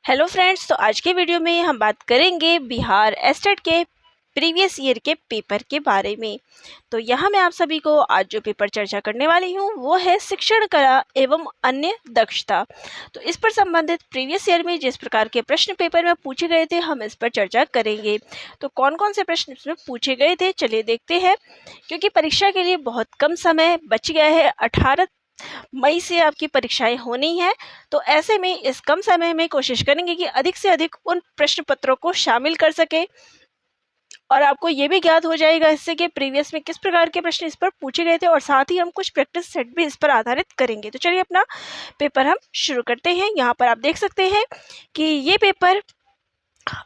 Hello friends, तो आज के वीडियो में हम बात करेंगे बिहार एस्टेट के प्रीवियस ईयर के पेपर के बारे में। तो यहाँ मैं आप सभी को आज जो पेपर चर्चा करने वाली हूँ वो है शिक्षण कला एवं अन्य दक्षता। तो इस पर संबंधित प्रीवियस ईयर में जिस प्रकार के प्रश्न पेपर में पूछे गए थे हम इस पर चर्चा करेंगे। तो कौन कौन से प्रश्न इसमें पूछे गए थे चलिए देखते हैं। क्योंकि परीक्षा के लिए बहुत कम समय बच गया है, 18 मई से आपकी परीक्षाएं होनी है। तो ऐसे में इस कम समय में कोशिश करेंगे कि अधिक से अधिक उन प्रश्न पत्रों को शामिल कर सके और आपको ये भी ज्ञात हो जाएगा इससे कि प्रीवियस में किस प्रकार के प्रश्न इस पर पूछे गए थे और साथ ही हम कुछ प्रैक्टिस सेट भी इस पर आधारित करेंगे। तो चलिए अपना पेपर हम शुरू करते हैं। यहाँ पर आप देख सकते हैं कि ये पेपर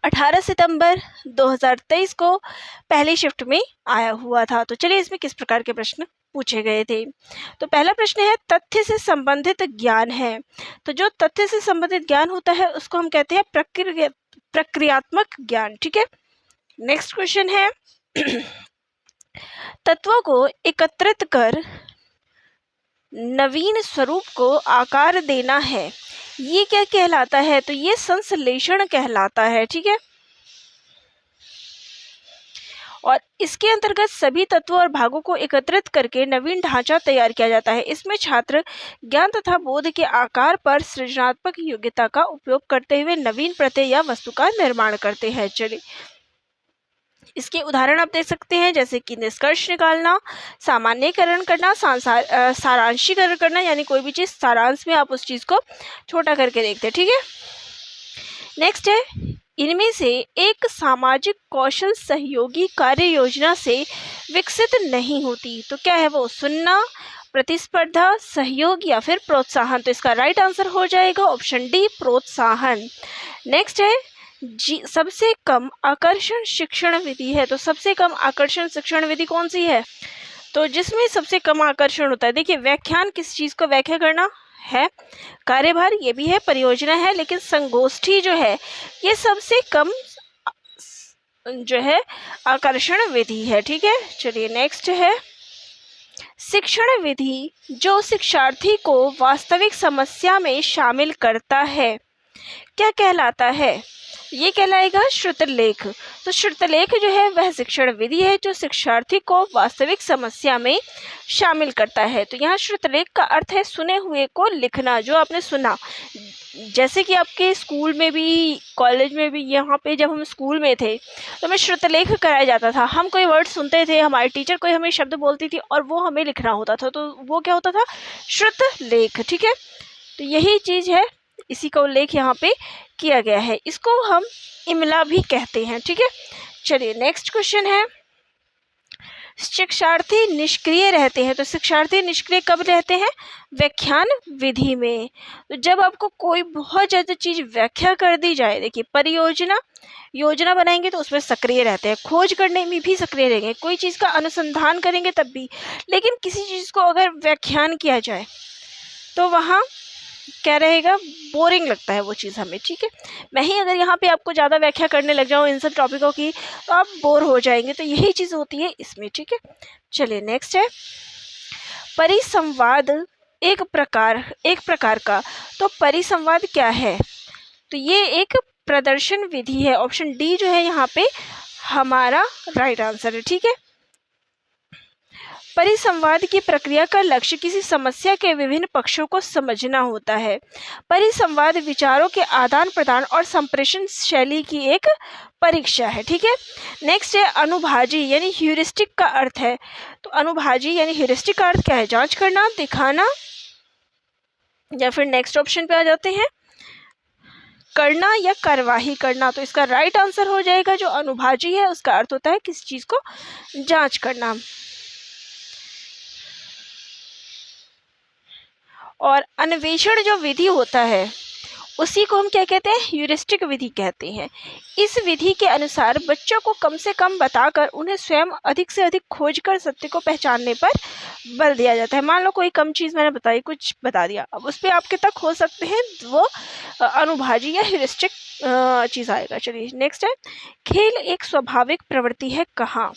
18 सितंबर 2023 को पहली शिफ्ट में आया हुआ था। तो चलिए इसमें किस प्रकार के प्रश्न पूछे गए थे। तो पहला प्रश्न है तथ्य से संबंधित ज्ञान है। तो जो तथ्य से संबंधित ज्ञान होता है उसको हम कहते हैं प्रक्रियात्मक ज्ञान। ठीक है, नेक्स्ट क्वेश्चन है तत्वों को एकत्रित कर नवीन स्वरूप को आकार देना है, ये क्या कहलाता है? तो ये संश्लेषण कहलाता है। ठीक है, और इसके अंतर्गत सभी तत्वों और भागों को एकत्रित करके नवीन ढांचा तैयार किया जाता है। इसमें छात्र ज्ञान तथा बोध के आकार पर सृजनात्मक योग्यता का उपयोग करते हुए नवीन प्रत्यय या वस्तु का निर्माण करते हैं। चलिए इसके उदाहरण आप देख सकते हैं, जैसे कि निष्कर्ष निकालना, सामान्यीकरण करना, सारांशीकरण करना, यानी कोई भी चीज़ सारांश में आप उस चीज़ को छोटा करके देखते हैं। ठीक है, नेक्स्ट है इनमें से एक सामाजिक कौशल सहयोगी कार्य योजना से विकसित नहीं होती। तो क्या है वो? सुनना, प्रतिस्पर्धा, सहयोग या फिर प्रोत्साहन। तो इसका राइट आंसर हो जाएगा ऑप्शन डी, प्रोत्साहन। नेक्स्ट है सबसे कम आकर्षण शिक्षण विधि है। तो सबसे कम आकर्षण शिक्षण विधि कौन सी है? तो जिसमें सबसे कम आकर्षण होता है, देखिए व्याख्यान किस चीज़ को व्याख्या करना है, कार्यभार ये भी है, परियोजना है, लेकिन संगोष्ठी जो है ये सबसे कम जो है आकर्षण विधि है। ठीक है, चलिए नेक्स्ट है शिक्षण विधि जो शिक्षार्थी को वास्तविक समस्या में शामिल करता है, क्या कहलाता है? ये कहलाएगा श्रुतलेख। तो श्रुतलेख जो है वह शिक्षण विधि है जो शिक्षार्थी को वास्तविक समस्या में शामिल करता है। तो यहाँ श्रुतलेख का अर्थ है सुने हुए को लिखना, जो आपने सुना। जैसे कि आपके स्कूल में भी, कॉलेज में भी, यहाँ पे जब हम स्कूल में थे तो हमें श्रुतलेख कराया जाता था। हम कोई वर्ड सुनते थे, हमारे टीचर कोई हमें शब्द बोलती थी और वो हमें लिखना होता था, तो वो क्या होता था? श्रुतलेख। ठीक है, तो यही चीज़ है, इसी का उल्लेख यहाँ पे किया गया है। इसको हम इमला भी कहते हैं। ठीक है, चलिए नेक्स्ट क्वेश्चन है शिक्षार्थी निष्क्रिय रहते हैं। तो शिक्षार्थी निष्क्रिय कब रहते हैं? व्याख्यान विधि में। तो जब आपको कोई बहुत ज़्यादा चीज़ व्याख्या कर दी जाए, देखिए परियोजना योजना बनाएंगे तो उसमें सक्रिय रहते हैं, खोज करने में भी सक्रिय रहेंगे, कोई चीज़ का अनुसंधान करेंगे तब भी, लेकिन किसी चीज़ को अगर व्याख्यान किया जाए तो वहाँ क्या रहेगा? बोरिंग लगता है वो चीज़ हमें। ठीक है, मैं ही अगर यहाँ पे आपको ज़्यादा व्याख्या करने लग जाऊँ इन सब टॉपिकों की तो आप बोर हो जाएंगे। तो यही चीज़ होती है इसमें। ठीक है, चलिए नेक्स्ट है परिसंवाद एक प्रकार का। तो परिसंवाद क्या है? तो ये एक प्रदर्शन विधि है। ऑप्शन डी जो है यहाँ पे हमारा राइट आंसर है। ठीक है, परिसंवाद की प्रक्रिया का लक्ष्य किसी समस्या के विभिन्न पक्षों को समझना होता है। परिसंवाद विचारों के आदान प्रदान और संप्रेषण शैली की एक परीक्षा है। ठीक है, नेक्स्ट है अनुभाजी यानी ह्यूरिस्टिक का अर्थ है। तो अनुभाजी यानी ह्यूरिस्टिक का अर्थ क्या है? जांच करना, दिखाना, या फिर नेक्स्ट ऑप्शन पे आ जाते हैं करना या कार्यवाही करना। तो इसका राइट आंसर हो जाएगा जो अनुभाजी है उसका अर्थ होता है किसी चीज को जांच करना। और अन्वेषण जो विधि होता है उसी को हम क्या कहते हैं? ह्यूरिस्टिक विधि कहते हैं। इस विधि के अनुसार बच्चों को कम से कम बताकर उन्हें स्वयं अधिक से अधिक खोज कर सत्य को पहचानने पर बल दिया जाता है। मान लो कोई कम चीज़ मैंने बताई, कुछ बता दिया, अब उस पर आप कितना खोज सकते हैं, वो अनुभाजी या ह्यूरिस्टिक चीज़ आएगा। चलिए नेक्स्ट है खेल एक स्वाभाविक प्रवृत्ति है कहाँ?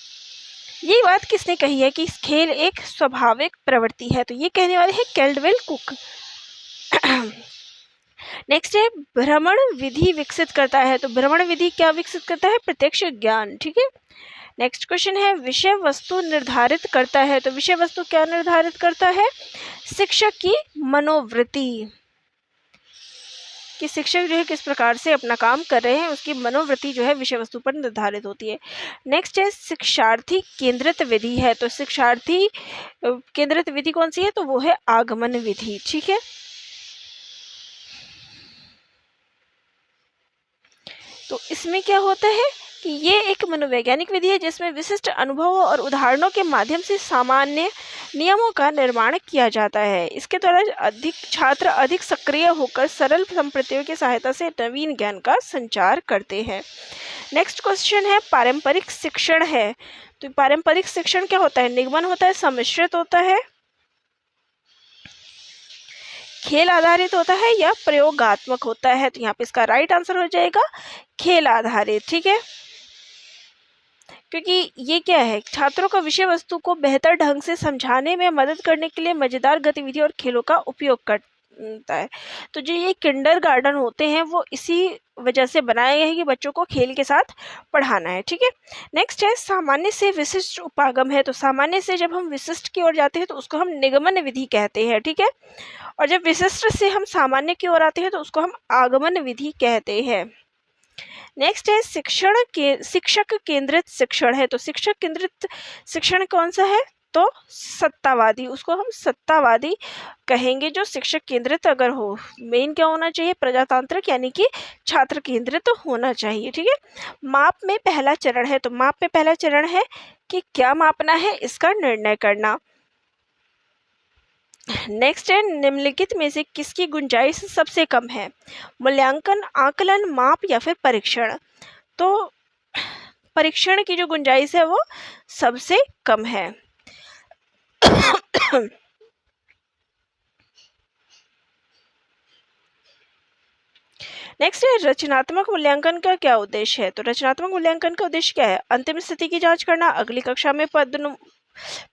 ये बात किसने कही है कि खेल एक स्वाभाविक प्रवृत्ति है? तो ये कहने वाले हैं कैल्डवेल कुक। नेक्स्ट है भ्रमण विधि विकसित करता है। तो भ्रमण विधि क्या विकसित करता है? प्रत्यक्ष ज्ञान। ठीक है। नेक्स्ट क्वेश्चन है विषय वस्तु निर्धारित करता है। तो विषय वस्तु क्या निर्धारित करता है? शिक्षक की मनोवृत्ति, कि शिक्षक जो है किस प्रकार से अपना काम कर रहे हैं, उसकी मनोवृत्ति जो है विषय वस्तु पर निर्धारित होती है। नेक्स्ट है शिक्षार्थी केंद्रित विधि है। तो शिक्षार्थी केंद्रित विधि कौन सी है? तो वो है आगमन विधि। ठीक है। तो इसमें क्या होता है कि ये एक मनोवैज्ञानिक विधि है जिसमें विशिष्ट अनुभवों और उदाहरणों के माध्यम से सामान्य नियमों का निर्माण किया जाता है। इसके द्वारा छात्र अधिक सक्रिय होकर सरल संप्रतियों की सहायता से नवीन ज्ञान का संचार करते हैं। नेक्स्ट क्वेश्चन है पारंपरिक शिक्षण है। तो पारंपरिक शिक्षण क्या होता है? निगमन होता है, सम्मिश्रित होता है, खेल आधारित होता है या प्रयोगात्मक होता है? तो यहाँ पे इसका राइट आंसर हो जाएगा खेल आधारित। ठीक है। क्योंकि ये क्या है, छात्रों को विषय वस्तु को बेहतर ढंग से समझाने में मदद करने के लिए मजेदार गतिविधि और खेलों का उपयोग करता है। तो जो ये किंडरगार्टन होते हैं वो इसी वजह से बनाए गए हैं कि बच्चों को खेल के साथ पढ़ाना है। ठीक है। नेक्स्ट है सामान्य से विशिष्ट उपागम है। तो सामान्य से जब हम विशिष्ट की ओर जाते हैं तो उसको हम निगमन विधि कहते हैं। ठीक है। और जब विशिष्ट से हम सामान्य की ओर आते हैं तो उसको हम आगमन विधि कहते हैं। नेक्स्ट है शिक्षक केंद्रित शिक्षण है। तो शिक्षक केंद्रित शिक्षण कौन सा है? तो सत्तावादी, उसको हम सत्तावादी कहेंगे जो शिक्षक केंद्रित अगर हो। मेन क्या होना चाहिए? प्रजातांत्रिक, यानी कि छात्र केंद्रित होना चाहिए। ठीक है। माप में पहला चरण है। तो माप में पहला चरण है कि क्या मापना है, इसका निर्णय करना। नेक्स्ट है निम्नलिखित में से किसकी गुंजाइश सबसे कम है? मूल्यांकन, आकलन, माप या फिर परीक्षण? तो परीक्षण की जो गुंजाइश है वो सबसे कम है। नेक्स्ट है रचनात्मक मूल्यांकन का क्या उद्देश्य है? तो रचनात्मक मूल्यांकन का उद्देश्य क्या है? अंतिम स्थिति की जांच करना, अगली कक्षा में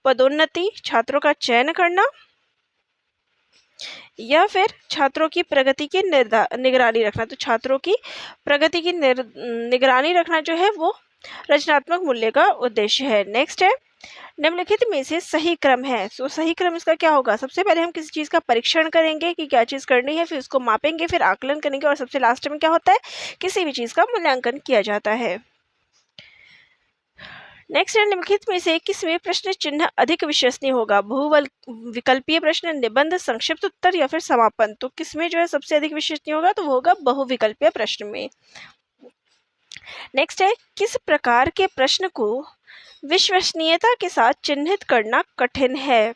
पदोन्नति, छात्रों का चयन करना, या फिर छात्रों की प्रगति की निगरानी रखना। तो छात्रों की प्रगति की निगरानी रखना जो है वो रचनात्मक मूल्य का उद्देश्य है। नेक्स्ट है निम्नलिखित में से सही क्रम है। तो सही क्रम इसका क्या होगा? सबसे पहले हम किसी चीज़ का परीक्षण करेंगे कि क्या चीज़ करनी है, फिर उसको मापेंगे, फिर आकलन करेंगे और सबसे लास्ट में क्या होता है? किसी भी चीज़ का मूल्यांकन किया जाता है। नेक्स्ट है निम्नलिखित में से किसमें प्रश्न चिन्ह अधिक विश्वसनीय होगा? बहुविकल्पीय प्रश्न, निबंध, संक्षिप्त उत्तर या फिर समापन? तो किसमें जो है सबसे अधिक विश्वसनीय होगा? तो वो होगा बहुविकल्पीय प्रश्न में। नेक्स्ट है किस प्रकार के प्रश्न को विश्वसनीयता के साथ चिन्हित करना कठिन है?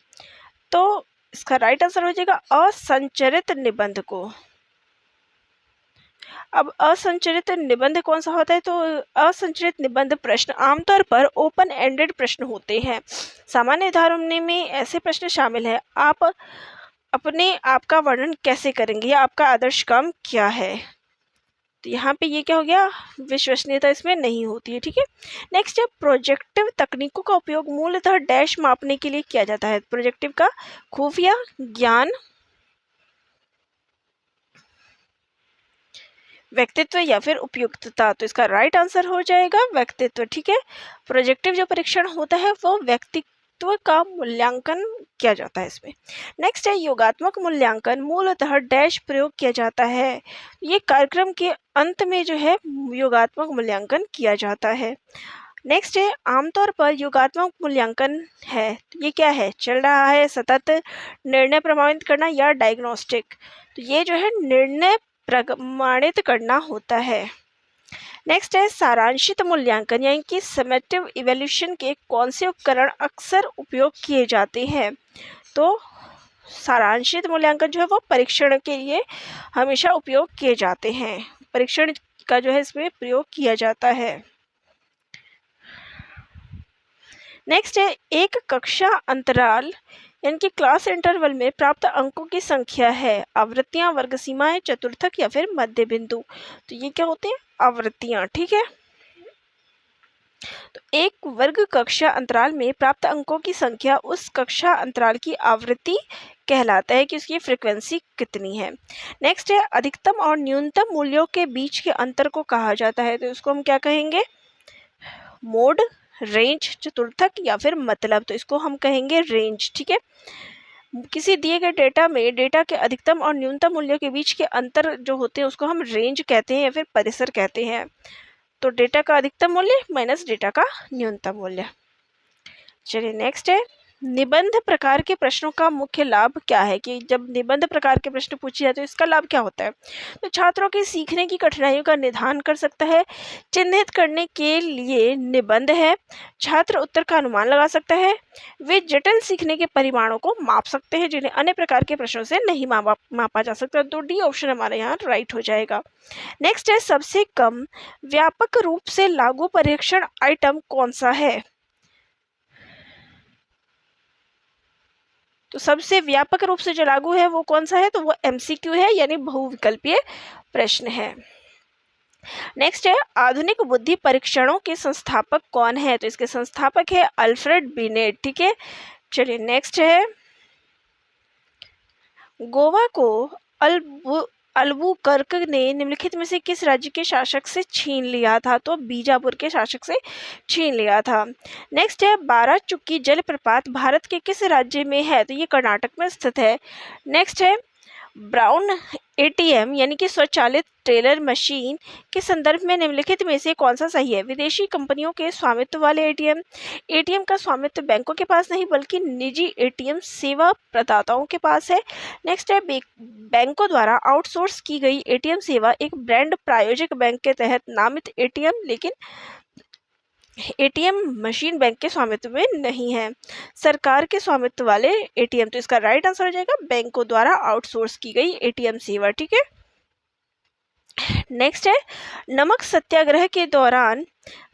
तो इसका राइट आंसर हो जाएगा असंरचित निबंध को। अब असंरचित निबंध कौन सा होता है? तो असंरचित निबंध प्रश्न आमतौर पर ओपन एंडेड प्रश्न होते हैं। सामान्य उदाहरणों में ऐसे प्रश्न शामिल है, आप अपने आप का वर्णन कैसे करेंगे या आपका आदर्श काम क्या है? तो यहाँ पे ये क्या हो गया? विश्वसनीयता इसमें नहीं होती है। ठीक है। नेक्स्ट है प्रोजेक्टिव तकनीकों का उपयोग मूलतः डैश मापने के लिए किया जाता है। प्रोजेक्टिव का खुफिया ज्ञान, व्यक्तित्व या फिर उपयुक्तता? तो इसका राइट आंसर हो जाएगा व्यक्तित्व। ठीक है। प्रोजेक्टिव जो परीक्षण होता है वो व्यक्तित्व का मूल्यांकन किया जाता है इसमें। नेक्स्ट है योगात्मक मूल्यांकन मूलतः डैश प्रयोग किया जाता है। ये कार्यक्रम के अंत में जो है योगात्मक मूल्यांकन किया जाता है। नेक्स्ट है आमतौर पर योगात्मक मूल्यांकन है ये क्या है? चल रहा है, सतत, निर्णय प्रमाणित करना या डायग्नोस्टिक? तो ये जो है निर्णय प्रमाणित करना होता है। नेक्स्ट है सारांशित मूल्यांकन यानी कि समेटिव इवैल्यूएशन के कौन से उपकरण अक्सर उपयोग किए जाते हैं? तो सारांशित मूल्यांकन जो है वो परीक्षण के लिए हमेशा उपयोग किए जाते हैं। परीक्षण का जो है इसमें प्रयोग किया जाता है। नेक्स्ट है एक कक्षा अंतराल यानी कि क्लास इंटरवल में प्राप्त अंकों की संख्या है। आवृत्तियां, वर्ग सीमाएं, चतुर्थक या फिर मध्य बिंदु? तो ये क्या होते हैं? आवृत्तियां। ठीक है। तो एक वर्ग कक्षा अंतराल में प्राप्त अंकों की संख्या उस कक्षा अंतराल की आवृत्ति कहलाता है कि उसकी फ्रीक्वेंसी कितनी है। नेक्स्ट है अधिकतम और न्यूनतम मूल्यों के बीच के अंतर को कहा जाता है, तो इसको हम क्या कहेंगे? मोड, रेंज, चतुर्थक या फिर मतलब। तो इसको हम कहेंगे रेंज। ठीक है, किसी दिए गए डेटा में डेटा के अधिकतम और न्यूनतम मूल्यों के बीच के अंतर जो होते हैं उसको हम रेंज कहते हैं या फिर परिसर कहते हैं। तो डेटा का अधिकतम मूल्य माइनस डेटा का न्यूनतम मूल्य। चलिए नेक्स्ट है निबंध प्रकार के प्रश्नों का मुख्य लाभ क्या है, कि जब निबंध प्रकार के प्रश्न पूछे जाते हैं तो इसका लाभ क्या होता है? तो छात्रों के सीखने की कठिनाइयों का निदान कर सकता है, चिन्हित करने के लिए निबंध है, छात्र उत्तर का अनुमान लगा सकता है, वे जटिल सीखने के परिमाणों को माप सकते हैं जिन्हें अन्य प्रकार के प्रश्नों से नहीं मापा जा सकता। तो डी ऑप्शन हमारे यहाँ राइट हो जाएगा। नेक्स्ट है सबसे कम व्यापक रूप से लागू परीक्षण आइटम कौन सा है? तो सबसे व्यापक रूप से जो लागू है वो कौन सा है? तो वो एमसीक्यू है, यानी बहुविकल्पीय प्रश्न है। नेक्स्ट है आधुनिक बुद्धि परीक्षणों के संस्थापक कौन है? तो इसके संस्थापक है अल्फ्रेड बिनेट। ठीक है, चलिए नेक्स्ट है गोवा को अल्बुकर्क ने निम्नलिखित में से किस राज्य के शासक से छीन लिया था? तो बीजापुर के शासक से छीन लिया था। नेक्स्ट है बाराचुक्की जलप्रपात भारत के किस राज्य में है? तो ये कर्नाटक में स्थित है। नेक्स्ट है ब्राउन एटीएम यानी कि स्वचालित टेलर मशीन के संदर्भ में निम्नलिखित में से कौन सा सही है? विदेशी कंपनियों के स्वामित्व वाले एटीएम, एटीएम का स्वामित्व बैंकों के पास नहीं बल्कि निजी एटीएम सेवा प्रदाताओं के पास है। नेक्स्ट है बैंकों द्वारा आउटसोर्स की गई एटीएम सेवा एक ब्रांड प्रायोजक बैंक के तहत नामित एटीएम, लेकिन एटीएम मशीन बैंक के स्वामित्व में नहीं है, सरकार के स्वामित्व वाले एटीएम। तो इसका राइट आंसर हो जाएगा बैंकों द्वारा आउटसोर्स की गई एटीएम सेवा। ठीक है, नेक्स्ट है नमक सत्याग्रह के दौरान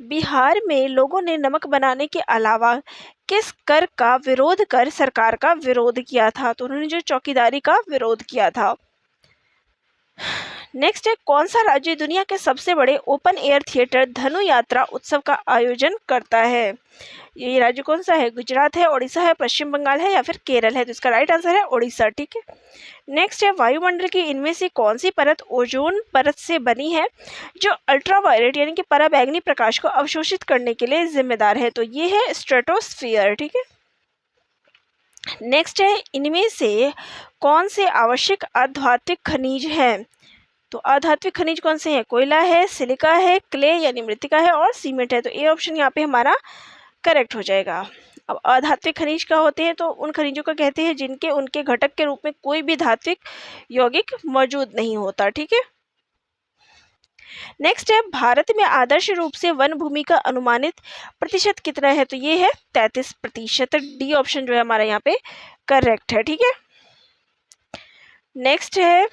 बिहार में लोगों ने नमक बनाने के अलावा किस कर का विरोध कर सरकार का विरोध किया था? तो उन्होंने जो चौकीदारी का विरोध किया था। नेक्स्ट है कौन सा राज्य दुनिया के सबसे बड़े ओपन एयर थिएटर धनु यात्रा उत्सव का आयोजन करता है? ये राज्य कौन सा है? गुजरात है, उड़ीसा है, पश्चिम बंगाल है या फिर केरल है? तो इसका राइट आंसर है उड़ीसा। ठीक है, नेक्स्ट है वायुमंडल की इनमें से कौन सी परत ओजोन परत से बनी है जो अल्ट्रावायलेट यानी कि पराबैंगनी प्रकाश को अवशोषित करने के लिए जिम्मेदार है? तो ये है स्ट्रेटोस्फीयर। ठीक है, नेक्स्ट है इनमें से कौन से आवश्यक आध्यात्मिक खनिज हैं? तो आधात्विक खनिज कौन से हैं? कोयला है, सिलिका है, क्ले यानी मृतिका है और सीमेंट है। तो ए ऑप्शन यहाँ पे हमारा करेक्ट हो जाएगा। अब अधात्विक खनिज क्या होते हैं? तो उन खनिजों को कहते हैं जिनके उनके घटक के रूप में कोई भी धात्विक यौगिक मौजूद नहीं होता। ठीक है, नेक्स्ट है भारत में आदर्श रूप से वन भूमि का अनुमानित प्रतिशत कितना है? तो ये है 33%। डी ऑप्शन जो है हमारा यहाँ पे करेक्ट है। ठीक है, नेक्स्ट है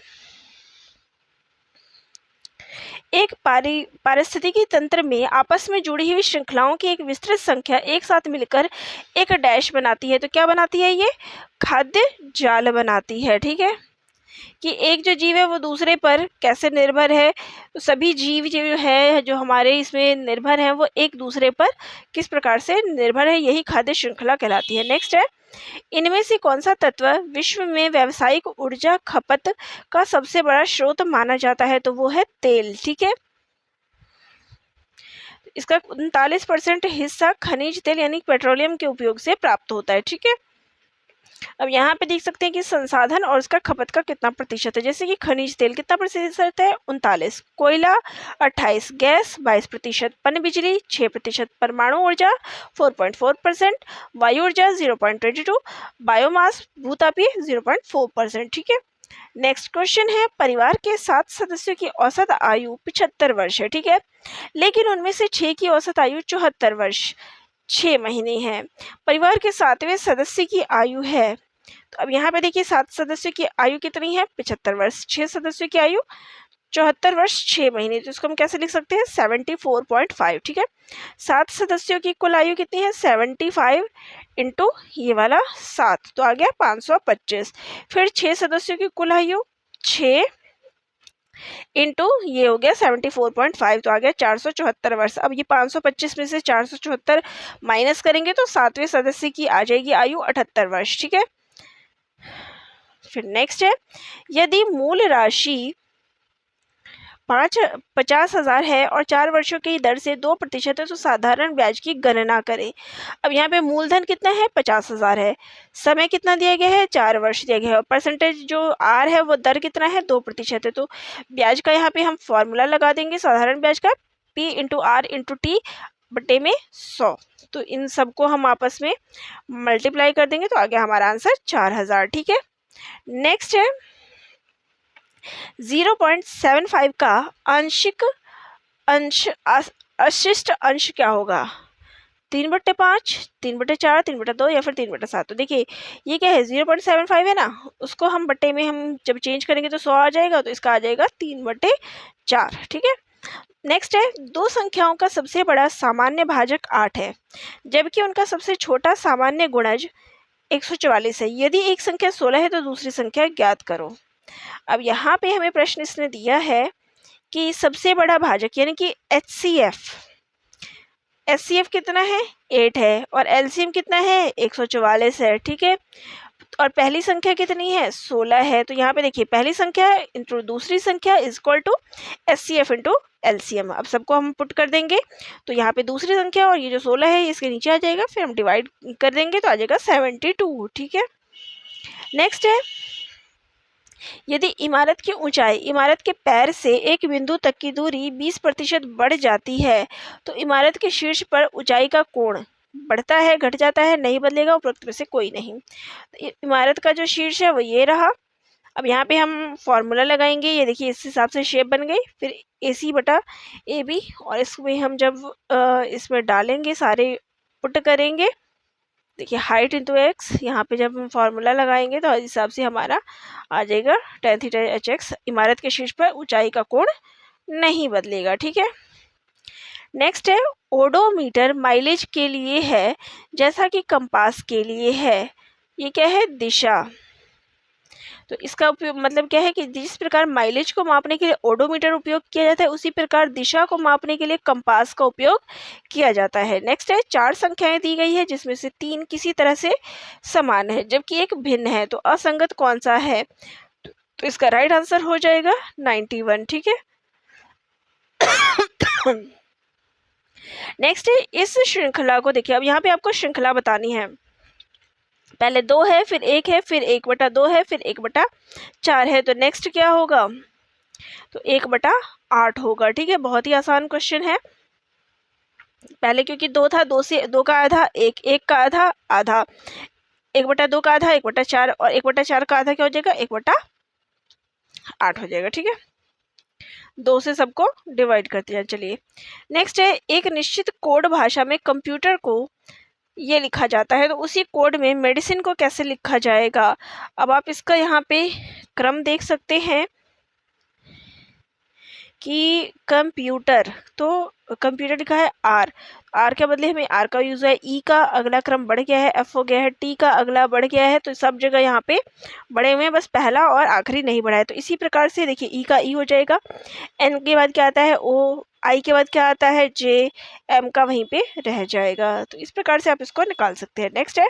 एक पारिस्थितिकी तंत्र में आपस में जुड़ी हुई श्रृंखलाओं की एक विस्तृत संख्या एक साथ मिलकर एक डैश बनाती है। तो क्या बनाती है? ये खाद्य जाल बनाती है। ठीक है, कि एक जो जीव है वो दूसरे पर कैसे निर्भर है? तो सभी जीव जो है जो हमारे इसमें निर्भर हैं वो एक दूसरे पर किस प्रकार से निर्भर है, यही खाद्य श्रृंखला कहलाती है। नेक्स्ट है इनमें से कौन सा तत्व विश्व में व्यावसायिक ऊर्जा खपत का सबसे बड़ा स्रोत माना जाता है? तो वो है तेल। ठीक है, इसका 39% हिस्सा खनिज तेल यानी पेट्रोलियम के उपयोग से प्राप्त होता है। ठीक है, अब यहाँ पे देख सकते हैं कि संसाधन और उसका खपत का कितना प्रतिशत है। जैसे कि खनिज तेल कितना प्रतिशत है? 39, कोयला 28, गैस 22%, पनबिजली 6%, परमाणु ऊर्जा 4.4%, वायु ऊर्जा 0.22, बायोमास भूतापीय 0.4%। ठीक है, नेक्स्ट क्वेश्चन है परिवार के 7 सदस्यों की औसत आयु 75 वर्ष है। ठीक है, लेकिन उनमें से 6 की औसत आयु 74 वर्ष 6 महीने है। परिवार के 7वें सदस्य की आयु है, तो अब यहाँ पे देखिए 7 सदस्यों की आयु कितनी है? 75 वर्ष। 6 सदस्यों की आयु 74 वर्ष 6 महीने, तो इसको हम कैसे लिख सकते हैं? 74.5। ठीक है, 7 सदस्यों की कुल आयु कितनी है? 75 इंटू ये वाला 7, तो आ गया 525। फिर 6 सदस्यों की कुल आयु 6 इंटू ये हो गया 74.5, तो आ गया 474 वर्ष। अब ये 525 में से 474 माइनस करेंगे तो 7वें सदस्य की आ जाएगी आयु 78 वर्ष। ठीक है, फिर नेक्स्ट है, यदि मूल राशि 50,000 है और 4 वर्षों की दर से 2% है तो साधारण ब्याज की गणना करें। अब यहाँ पे मूलधन कितना है, 50,000 है, समय कितना दिया गया है, 4 वर्ष दिया गया है, और परसेंटेज जो आर है वो दर कितना है, 2% है। तो ब्याज का यहाँ पे हम फॉर्मूला लगा देंगे साधारण ब्याज का, P into R into T बटे में 100। तो इन सबको हम आपस में मल्टीप्लाई कर देंगे तो आ गया हमारा आंसर 4,000। ठीक है, नेक्स्ट है 0.75 का आंशिक अंश अशिष्ट अंश क्या होगा, 3/5, 3/4, 3/2 या फिर 3/7। तो देखिए ये क्या है, 0.75 है ना, उसको हम बट्टे में हम जब चेंज करेंगे तो 100 आ जाएगा, तो इसका आ जाएगा 3/4। ठीक है, नेक्स्ट है, दो संख्याओं का सबसे बड़ा सामान्य भाजक 8 है जबकि उनका सबसे छोटा सामान्य गुणज 144 है। यदि एक संख्या 16 है तो दूसरी संख्या ज्ञात करो। अब यहाँ पे हमें प्रश्न इसने दिया है कि सबसे बड़ा भाजक यानी कि एचसीएफ कितना है, 8 है, और एलसीएम कितना है, 144 है। ठीक है, और पहली संख्या कितनी है, 16 है। तो यहाँ पे देखिए पहली संख्या इंटू दूसरी संख्या is equal to HCF into LCM. अब सबको हम पुट कर देंगे तो यहाँ पे दूसरी संख्या और ये जो 16 है इसके नीचे आ जाएगा, फिर हम डिवाइड कर देंगे तो आ जाएगा 72। ठीक है, नेक्स्ट है, यदि इमारत की ऊंचाई इमारत के पैर से एक बिंदु तक की दूरी 20% बढ़ जाती है तो इमारत के शीर्ष पर ऊंचाई का कोण बढ़ता है, घट जाता है, नहीं बदलेगा, उपरोक्त में से कोई नहीं। तो इमारत का जो शीर्ष है वो ये रहा। अब यहाँ पे हम फॉर्मूला लगाएंगे, ये देखिए इस हिसाब से शेप बन गई, फिर AC बटा AB, और इसमें हम जब इसमें डालेंगे सारे पुट करेंगे, देखिए हाइट इंटू एक्स, यहाँ पे जब हम फॉर्मूला लगाएंगे तो इस हिसाब से हमारा आ जाएगा tan थीटा HX। इमारत के शीर्ष पर ऊंचाई का कोण नहीं बदलेगा। ठीक है, नेक्स्ट है, ओडोमीटर माइलेज के लिए है जैसा कि कंपास के लिए है। ये क्या है, दिशा। तो इसका उपयोग मतलब क्या है कि जिस प्रकार माइलेज को मापने के लिए ओडोमीटर उपयोग किया जाता है उसी प्रकार दिशा को मापने के लिए कंपास का उपयोग किया जाता है। नेक्स्ट है, 4 संख्याएं दी गई है जिसमें से 3 किसी तरह से समान है जबकि एक भिन्न है, तो असंगत कौन सा है, तो इसका राइट आंसर हो जाएगा 91। ठीक है, नेक्स्ट है, इस श्रृंखला को देखिए, अब यहाँ पे आपको श्रृंखला बतानी है, पहले 2 है, फिर 1 है, फिर 1/2 है, फिर 1/4 है, तो नेक्स्ट क्या होगा, तो 1/8 होगा। ठीक है, बहुत ही आसान क्वेश्चन है। पहले क्योंकि 2 था, 2 से 2 का आधा 1, 1 का आधा आधा, 1/2 का आधा 1/4, और 1/4 का आधा क्या हो जाएगा, 1/8 हो जाएगा। ठीक है, 2 से सबको डिवाइड करते जाए। चलिए नेक्स्ट है, एक निश्चित कोड भाषा में कंप्यूटर को ये लिखा जाता है तो उसी कोड में मेडिसिन को कैसे लिखा जाएगा। अब आप इसका यहाँ पे क्रम देख सकते हैं कि कंप्यूटर, तो कंप्यूटर लिखा है आर के बदले हमें आर का यूज़ है, ई का अगला क्रम बढ़ गया है, एफ हो गया है, टी का अगला बढ़ गया है, तो सब जगह यहाँ पे बढ़े हुए हैं, बस पहला और आखिरी नहीं बढ़ा है। तो इसी प्रकार से देखिए ई का ई हो जाएगा, एन के बाद क्या आता है ओ, आई के बाद क्या आता है जे, एम का वहीं पे रह जाएगा। तो इस प्रकार से आप इसको निकाल सकते हैं। नेक्स्ट है,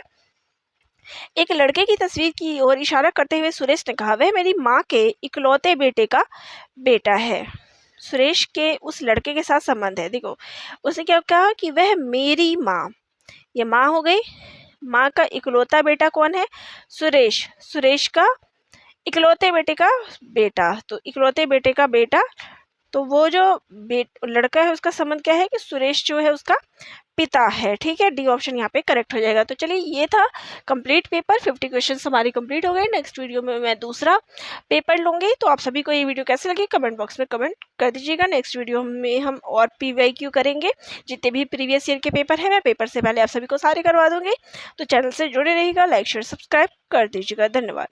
एक लड़के की तस्वीर की ओर इशारा करते हुए सुरेश ने कहा, वह मेरी माँ के इकलौते बेटे का बेटा है। सुरेश के उस लड़के के साथ संबंध है। देखो उसने क्या कहा कि वह मेरी माँ, ये माँ हो गई, माँ का इकलौता बेटा कौन है, सुरेश, सुरेश का इकलौते बेटे का बेटा, तो इकलौते बेटे का बेटा, तो वो जो लड़का है उसका संबंध क्या है कि सुरेश जो है उसका पिता है। ठीक है, डी ऑप्शन यहाँ पे करेक्ट हो जाएगा। तो चलिए ये था कंप्लीट पेपर, 50 क्वेश्चंस हमारी कंप्लीट हो गए। नेक्स्ट वीडियो में मैं दूसरा पेपर लूँगी। तो आप सभी को ये वीडियो कैसे लगी कमेंट बॉक्स में कमेंट कर दीजिएगा। नेक्स्ट वीडियो में हम और PYQ करेंगे, जितने भी प्रीवियस ईयर के पेपर हैं मैं पेपर से पहले आप सभी को सारे करवा दूँगी। तो चैनल से जुड़े रहिएगा, लाइक शेयर सब्सक्राइब कर दीजिएगा। धन्यवाद।